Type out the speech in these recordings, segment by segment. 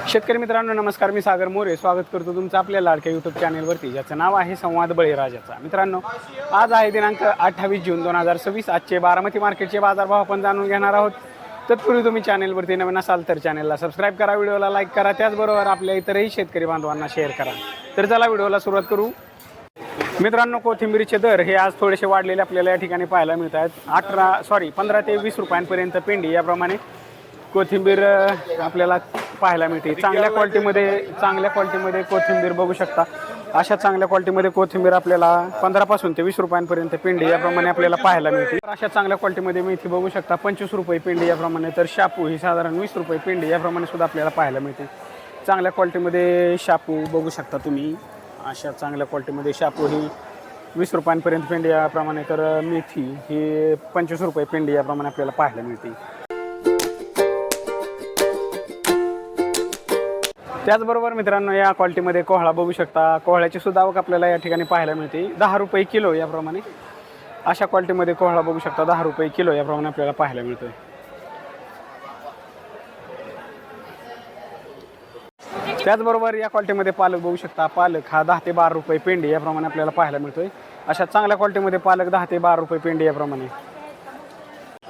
शेतकरी मित्रांनो नमस्कार, मी सागर मोरे स्वागत करतो तुमचं आपल्या लाडक्या यूट्यूब चॅनलवरती, ज्याचं नाव आहे संवाद बळीराजाचा। मित्रांनो, आज आहे दिनांक 28 जून 2026। आजचे बारामती मार्केटचे बाजारभाव आपण जाणून घेणार आहोत। तत्पूर्वी तुम्ही चॅनलवरती नवीन असाल तर चॅनलला सबस्क्राईब करा, व्हिडिओला लाईक करा, त्याचबरोबर आपल्या इतरही शेतकरी बांधवांना शेअर करा। तर चला व्हिडिओला सुरुवात करू। मित्रांनो, कोथिंबीरचे दर हे आज थोडेसे वाढलेले आपल्याला या ठिकाणी पाहायला मिळत आहेत। 15 ते 20 रुपयांपर्यंत पेंडी याप्रमाणे कोथिंबीर आपल्याला पाहायला मिळते। चांगल्या क्वालिटीमध्ये कोथिंबीर बघू शकता। अशा चांगल्या क्वालिटीमध्ये कोथिंबीर आपल्याला 15 पासून ते 20 रुपयांपर्यंत पेंडी याप्रमाणे आपल्याला पाहायला मिळते। अशा चांगल्या क्वालिटीमध्ये मेथी बघू शकता 25 रुपये पेंडी याप्रमाणे। तर शापू ही साधारण 20 रुपये पेंडी याप्रमाणे सुद्धा आपल्याला पाहायला मिळते। चांगल्या क्वालिटीमध्ये शापू बघू शकता तुम्ही। अशा चांगल्या क्वालिटीमध्ये शापू ही 20 रुपयांपर्यंत पेंडी याप्रमाणे। तर मेथी ही 25 रुपये पेंडी याप्रमाणे आपल्याला पाहायला मिळते। त्याचबरोबर मित्रांनो, या क्वालिटीमध्ये कोहळा बघू शकता। कोहळ्याची सुद्धा आवक आपल्याला या ठिकाणी पाहायला मिळते 10 रुपये किलो याप्रमाणे। अशा क्वालिटीमध्ये कोहळा बघू शकता 10 रुपये किलो याप्रमाणे आपल्याला पाहायला मिळतोय। त्याचबरोबर या क्वालिटीमध्ये पालक बघू शकता। पालक हा 10 ते 12 रुपये पेंडी याप्रमाणे आपल्याला पाहायला मिळतोय। अशा चांगल्या क्वालिटीमध्ये पालक 10 ते 12 रुपये पेंडी याप्रमाणे।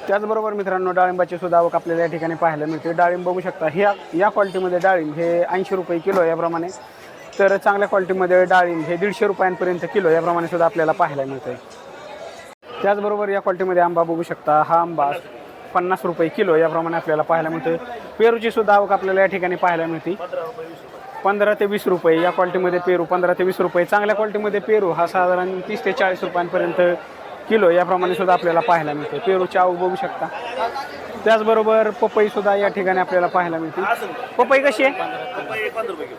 त्याचबरोबर मित्रांनो, डाळिंबाची सुद्धा आवक आपल्याला या ठिकाणी पाहायला मिळते। डाळिंब बघू शकता। या क्वालिटीमध्ये डाळिंब हे 80 रुपये किलो याप्रमाणे। तर चांगल्या क्वालिटीमध्ये डाळिंब हे 150 रुपयांपर्यंत किलो याप्रमाणे सुद्धा आपल्याला पाहायला मिळते। त्याचबरोबर या क्वालिटीमध्ये आंबा बघू शकता। हा आंबा 50 रुपये किलो याप्रमाणे आपल्याला पाहायला मिळते। पेरूची सुद्धा आवक आपल्याला या ठिकाणी पाहायला मिळते 15 ते 20 रुपये या क्वालिटीमध्ये पेरू 15 ते 20 रुपये। चांगल्या क्वालिटीमध्ये पेरू हा साधारण 30 ते 40 रुपयांपर्यंत किलो याप्रमाणे सुद्धा आपल्याला पाहायला मिळते। पेरूची आवक बघू शकता। त्याचबरोबर पपई सुद्धा या ठिकाणी आपल्याला पाहायला मिळते। पपई कशी आहे?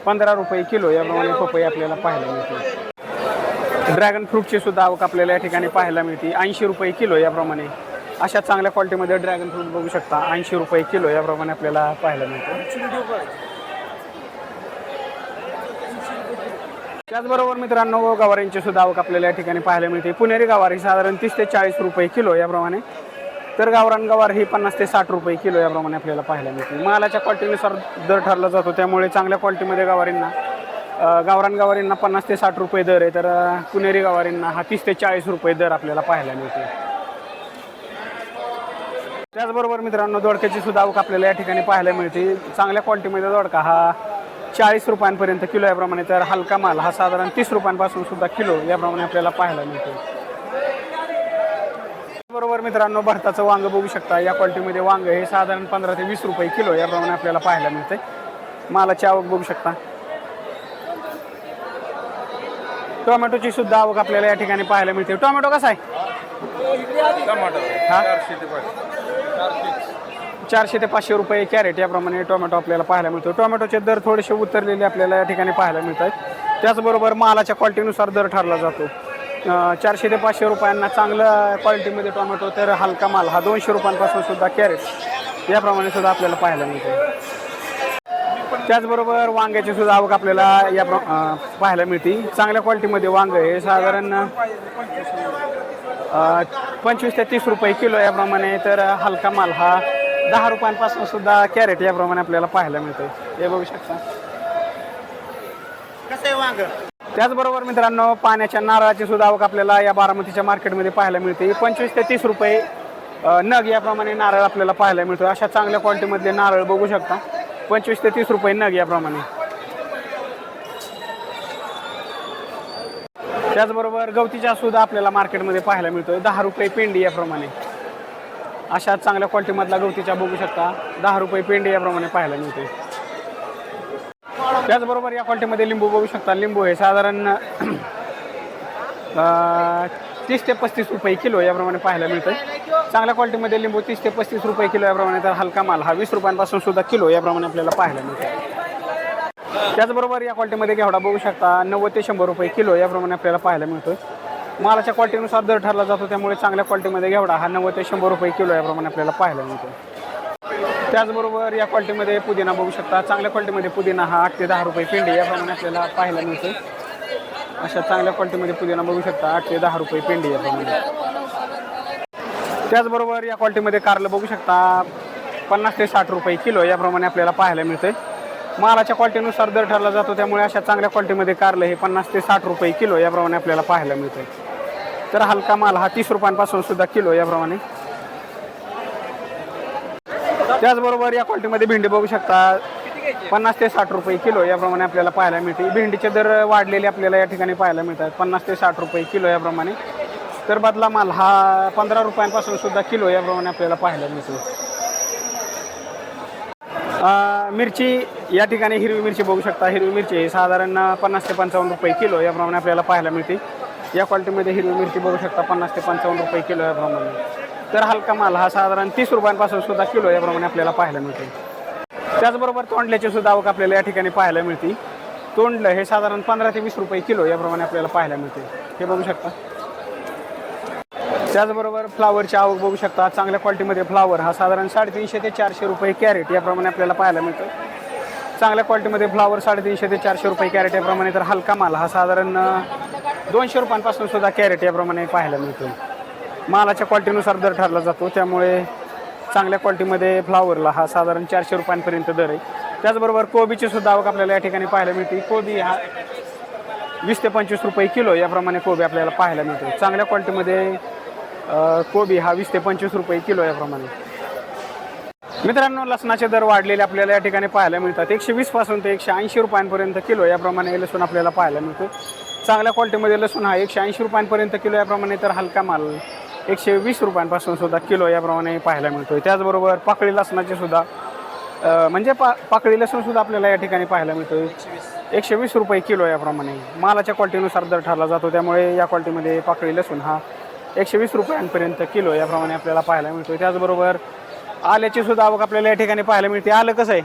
15 रुपये किलो याप्रमाणे पपई आपल्याला पाहायला मिळते। ड्रॅगन फ्रूटची सुद्धा आवक आपल्याला या ठिकाणी पाहायला मिळते 80 रुपये किलो याप्रमाणे। अशा चांगल्या क्वालिटीमध्ये ड्रॅगन फ्रूट बघू शकता 80 रुपये किलो याप्रमाणे आपल्याला पाहायला मिळते। त्याचबरोबर मित्रांनो, गवारींची सुद्धा आवक आपल्याला या ठिकाणी पाहायला मिळते। पुणेरी गवार ही साधारण 30 ते 40 रुपये किलो याप्रमाणे। तर गावरान गवार ही 50 ते 60 रुपये किलो याप्रमाणे आपल्याला पाहायला मिळते। मालाच्या क्वालिटीनुसार दर ठरला जातो, त्यामुळे चांगल्या क्वालिटीमध्ये गावरान गवारींना 50 ते 60 रुपये दर आहे। तर पुणेरी गवारींना हा 30 ते 40 रुपये दर आपल्याला पाहायला मिळते। त्याचबरोबर मित्रांनो, दोडक्याची सुद्धा आवक आपल्याला या ठिकाणी पाहायला मिळते। चांगल्या क्वालिटीमध्ये दोडका हा 40 रुपयांपर्यंत किलो याप्रमाणे। तर हलका माल हा साधारण 30 रुपयांपासून सुद्धा किलो याप्रमाणे आपल्याला पाहायला मिळतो। बरोबर मित्रांनो, भरताचं वांग बघू शकता। या क्वालिटीमध्ये वांग हे साधारण 15 ते 20 रुपये किलो याप्रमाणे आपल्याला पाहायला मिळते। मालाची आवक बघू शकता। टोमॅटोची सुद्धा आवक आपल्याला या ठिकाणी पाहायला मिळते। टोमॅटो कसा आहे? 400 ते 500 रुपये कॅरेट याप्रमाणे टोमॅटो आपल्याला पाहायला मिळतो। टोमॅटोचे दर थोडेसे उतरलेले आपल्याला या ठिकाणी पाहायला मिळत आहेत। त्याचबरोबर मालाच्या क्वालिटीनुसार दर ठरला जातो। 400 ते 500 रुपयांना चांगल्या क्वालिटीमध्ये टोमॅटो, तर हलका माल हा 200 रुपयांपासून सुद्धा कॅरेट याप्रमाणे सुद्धा आपल्याला पाहायला मिळते। त्याचबरोबर वांग्याची सुद्धा आवक आपल्याला पाहायला मिळते। चांगल्या क्वालिटीमध्ये वांग हे साधारण 25 ते 30 रुपये किलो याप्रमाणे। तर हलका माल हा 10 रुपयांपासून सुद्धा कॅरेट याप्रमाणे आपल्याला पाहायला मिळते। हे बघू शकता कसं आहे वांग। त्याचबरोबर मित्रांनो, पाण्याच्या नारळाची सुद्धा आवक आपल्याला या बारामतीच्या मार्केटमध्ये पाहायला मिळते 25 ते 30 रुपये नग याप्रमाणे नारळ आपल्याला पाहायला मिळतो। अशा चांगल्या क्वालिटीमधले नारळ बघू शकता 25 ते 30 रुपये नग याप्रमाणे। त्याचबरोबर गवतीच्या सुद्धा आपल्याला मार्केटमध्ये पाहायला मिळतोय 10 रुपये पेंडी याप्रमाणे। अशा चांगल्या क्वालिटीमधला गवतीच्या बघू शकता 10 रुपये पेंडी याप्रमाणे पाहायला मिळते। त्याचबरोबर या क्वालिटीमध्ये लिंबू बघू शकता। लिंबू हे साधारण 30 ते 35 रुपये किलो याप्रमाणे पाहायला मिळतं। चांगल्या क्वालिटीमध्ये लिंबू 30 ते 35 रुपये किलो याप्रमाणे। तर हलका माल हा 20 रुपयांपासून सुद्धा किलो याप्रमाणे आपल्याला पाहायला मिळतो। त्याचबरोबर या क्वालिटीमध्ये घेवडा बघू शकता 90 ते 100 रुपये किलो याप्रमाणे आपल्याला पाहायला मिळतो। मालाच्या क्वालिटीनुसार दर ठरला जातो, त्यामुळे चांगल्या क्वालिटीमध्ये घेवडा हा 90 ते 100 रुपये किलो याप्रमाणे आपल्याला पाहायला मिळतो। त्याचबरोबर या क्वालिटीमध्ये पुदिना बघू शकता। चांगल्या क्वालिटीमध्ये पुदिना हा 8 ते 10 रुपये पेंडी याप्रमाणे आपल्याला पाहायला मिळतो। अशा चांगल्या क्वालिटीमध्ये पुदिना बघू शकता 8 ते 10 रुपये पेंडी याप्रमाणे। त्याचबरोबर या क्वालिटीमध्ये कारलं बघू शकता 50 ते 60 रुपये किलो याप्रमाणे आपल्याला पाहायला मिळते। मालाच्या क्वालिटीनुसार दर ठरला जातो, त्यामुळे अशा चांगल्या क्वालिटीमध्ये कारलं हे 50 ते 60 रुपये किलो याप्रमाणे आपल्याला पाहायला मिळतं. तर हलका माल हा 30 रुपयांपासून सुद्धा किलो याप्रमाणे. त्याचबरोबर या क्वालिटीमध्ये भेंडी बघू शकता 50 ते 60 रुपये किलो याप्रमाणे आपल्याला पाहायला मिळते. भेंडीचे दर वाढलेले आपल्याला या ठिकाणी पाहायला मिळतात 50 ते 60 रुपये किलो याप्रमाणे. तर बदला माल हा 15 रुपयांपासून सुद्धा किलो याप्रमाणे आपल्याला पाहायला मिळतो. मिरची या ठिकाणी हिरवी मिरची बघू शकता. हिरवी मिरची साधारण 50 ते 55 रुपये किलो याप्रमाणे आपल्याला पाहायला मिळते. या क्वालिटीमध्ये हिरवी मिरची बघू शकता 50 ते 55 रुपये किलो याप्रमाणे. तर हलका माल हा साधारण 30 रुपयांपासून सुद्धा किलो याप्रमाणे आपल्याला पाहायला मिळते. त्याचबरोबर तोंडल्याची सुद्धा आवक आपल्याला या ठिकाणी पाहायला मिळते. तोंडलं हे साधारण 15 ते 20 रुपये किलो याप्रमाणे आपल्याला पाहायला मिळते, हे बघू शकता. त्याचबरोबर फ्लावरची आवक बघू शकता. चांगल्या क्वालिटीमध्ये फ्लावर हा साधारण 350 ते 400 रुपये कॅरेट याप्रमाणे आपल्याला पाहायला मिळतं. चांगल्या क्वालिटीमध्ये फ्लावर 350 ते 400 रुपये कॅरेट याप्रमाणे. तर हलका माल हा साधारण 200 रुपयांपासून सुद्धा कॅरेट याप्रमाणे पाहायला मिळतो. मालाच्या क्वालिटीनुसार दर ठरला जातो, त्यामुळे चांगल्या क्वालिटीमध्ये फ्लावरला हा साधारण 400 रुपयांपर्यंत दर आहे. त्याचबरोबर कोबीची सुद्धा आवक आपल्याला या ठिकाणी पाहायला मिळते. कोबी हा 20 ते 25 रुपये किलो याप्रमाणे कोबी आपल्याला पाहायला मिळतो. चांगल्या क्वालिटीमध्ये कोबी हा 20 ते 25 रुपये किलो याप्रमाणे. मित्रांनो, लसणाचे दर वाढलेले आपल्याला या ठिकाणी पाहायला मिळतात. 120 पासून ते 180 रुपयांपर्यंत किलो याप्रमाणे लसूण आपल्याला पाहायला मिळतो. चांगल्या क्वालिटीमध्ये लसूण हा 180 रुपयांपर्यंत किलो याप्रमाणे. तर हलका माल 120 रुपयांपासून सुद्धा किलो याप्रमाणे पाहायला मिळतो. त्याचबरोबर पाकळी लसणाचे सुद्धा म्हणजे पाकळी लसूण सुद्धा आपल्याला या ठिकाणी पाहायला मिळतो 120 रुपये किलो याप्रमाणे. मालाच्या क्वालिटीनुसार दर ठरला जातो, त्यामुळे या क्वालिटीमध्ये पाकळी लसूण हा 120 रुपयांपर्यंत किलो याप्रमाणे आपल्याला पाहायला मिळतो. त्याचबरोबर आल्याची सुद्धा आवक आपल्याला या ठिकाणी पाहायला मिळते. आलं कसं आहे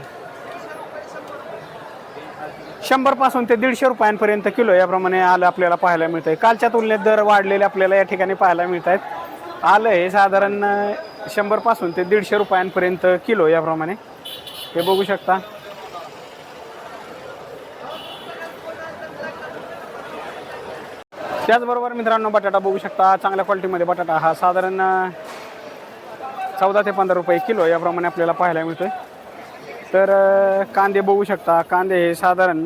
100 पासून ते 150 रुपयांपर्यंत किलो याप्रमाणे आलं आपल्याला पाहायला मिळतं आहे. कालच्या तुलनेत दर वाढलेले आपल्याला या ठिकाणी पाहायला मिळत आहेत. आलं हे साधारण 100 पासून ते 150 रुपयांपर्यंत किलो याप्रमाणे, हे बघू शकता. त्याचबरोबर मित्रांनो, बटाटा बघू शकता. चांगल्या क्वालिटीमध्ये बटाटा हा साधारण 14 ते 15 रुपये किलो याप्रमाणे आपल्याला पाहायला मिळतो आहे. तर कांदे बघू शकता. कांदे हे साधारण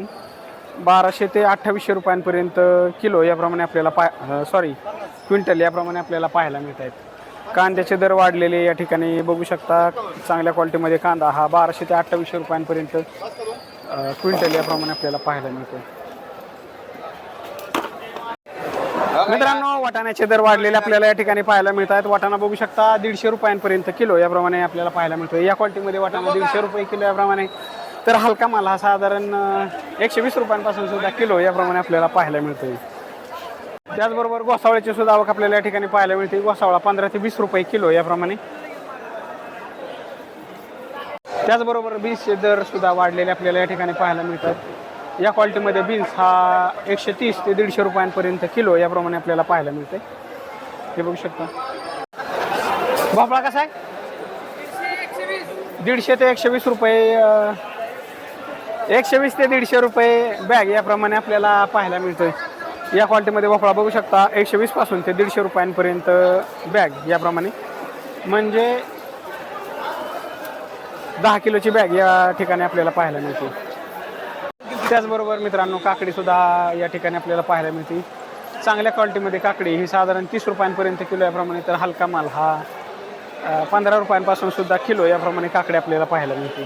1200 ते 2800 रुपयांपर्यंत किलो याप्रमाणे आपल्याला क्विंटल याप्रमाणे आपल्याला पाहायला मिळत आहेत. कांद्याचे दर वाढलेले या ठिकाणी बघू शकता. चांगल्या क्वालिटीमध्ये कांदा हा 1200 ते 2800 रुपयांपर्यंत क्विंटल याप्रमाणे आपल्याला पाहायला मिळतो. मित्रांनो, वाटाण्याचे दर वाढलेले आपल्याला या ठिकाणी पाहायला मिळतात. वाटाणा बघू शकता 150 रुपयांपर्यंत किलो याप्रमाणे आपल्याला पाहायला मिळतो. या क्वालिटीमध्ये वाटाणा 150 रुपये किलो याप्रमाणे. तर हलका माल हा साधारण 120 रुपयांपासून सुद्धा किलो याप्रमाणे आपल्याला पाहायला मिळतो. त्याचबरोबर गोसावळ्याची सुद्धा आवक आपल्याला या ठिकाणी पाहायला मिळते. गोसावळा 15 ते 20 रुपये किलो याप्रमाणे. त्याचबरोबर बीन्सचे दर सुद्धा वाढलेले आपल्याला या ठिकाणी पाहायला मिळतात. या क्वालिटीमध्ये बीन्स हा 130 ते 150 रुपयांपर्यंत किलो याप्रमाणे आपल्याला पाहायला मिळते, हे बघू शकता. भोपळा कसा आहे 150 ते 120 रुपये 120 ते 150 रुपये बॅग याप्रमाणे आपल्याला पाहायला मिळतोय. या क्वालिटीमध्ये भोपळा बघू शकता 120 पासून ते 150 रुपयांपर्यंत बॅग याप्रमाणे, म्हणजे 10 किलोची बॅग या ठिकाणी आपल्याला पाहायला मिळते. त्याचबरोबर मित्रांनो, काकडीसुद्धा या ठिकाणी आपल्याला पाहायला मिळते. चांगल्या क्वालिटीमध्ये काकडी ही साधारण 30 रुपयांपर्यंत किलो याप्रमाणे. तर हलका माल हा 15 रुपयांपासून सुद्धा किलो याप्रमाणे काकडी आपल्याला पाहायला मिळते.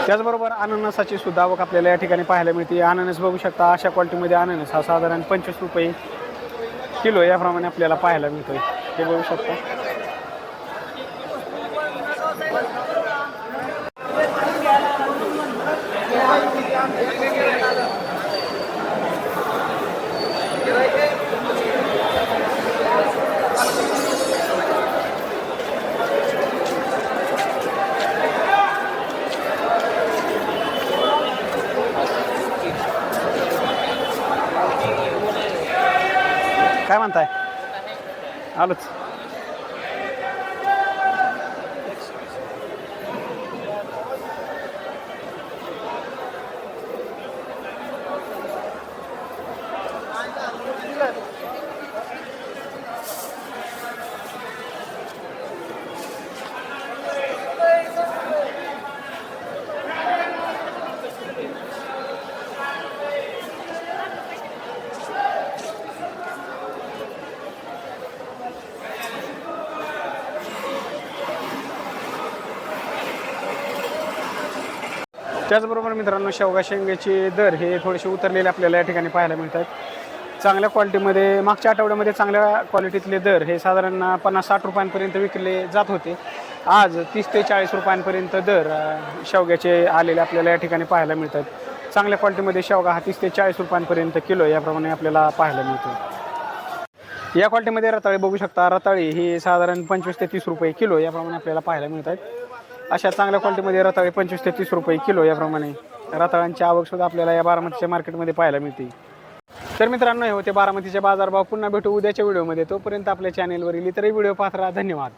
त्याचबरोबर अननसाची सुद्धा आवक आपल्याला या ठिकाणी पाहायला मिळते. अननस बघू शकता. अशा क्वालिटीमध्ये अननस हा साधारण 25 रुपये किलो याप्रमाणे आपल्याला पाहायला मिळतोय, हे बघू शकता. काय म्हणताय? आलोच. त्याचबरोबर मित्रांनो शेवगा शेंगाचे दर हे थोडेसे उतरलेले आपल्याला या ठिकाणी पाहायला मिळतात. चांगल्या क्वालिटीमध्ये मागच्या आठवड्यामध्ये चांगल्या क्वालिटीतले दर हे साधारण 50-60 रुपयांपर्यंत विकले जात होते. आज 30 ते 40 रुपयांपर्यंत दर शेवग्याचे आलेले आपल्याला या ठिकाणी पाहायला मिळतात. चांगल्या क्वालिटीमध्ये शेवगा हा 30 ते 40 रुपयांपर्यंत किलो याप्रमाणे आपल्याला पाहायला मिळतो. या क्वालिटीमध्ये रताळी बघू शकता. रताळी ही साधारण 25 ते 30 रुपये किलो याप्रमाणे आपल्याला पाहायला मिळतात. अशा चांगल्या क्वालिटीमध्ये रताळी 25 ते 30 रुपये किलो याप्रमाणे रताळ्यांची आवकसुद्धा आपल्याला या बारामतीच्या मार्केटमध्ये पाहायला मिळते. तर मित्रांनो, हे होते बारामतीचे बाजारभाव. पुन्हा भेटू उद्याच्या व्हिडिओमध्ये. तोपर्यंत आपल्या चॅनेलवरील इतरही व्हिडिओ पाहत राहा. धन्यवाद.